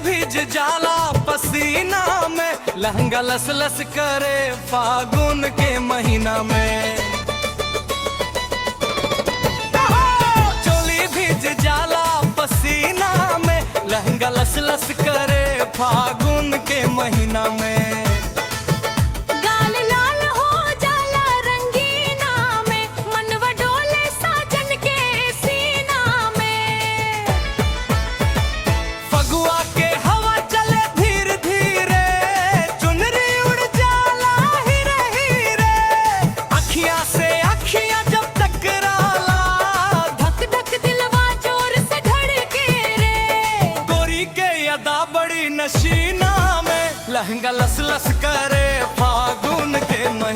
भीज जाला पसीना में, लहंगा लस लस करे फागुन के महीना में। चोली भीज जाला पसीना में, लहंगा लस लस करे फागुन के महीना में। बड़ी नशीना में, लहंगा लस लस करे फागुन के महीना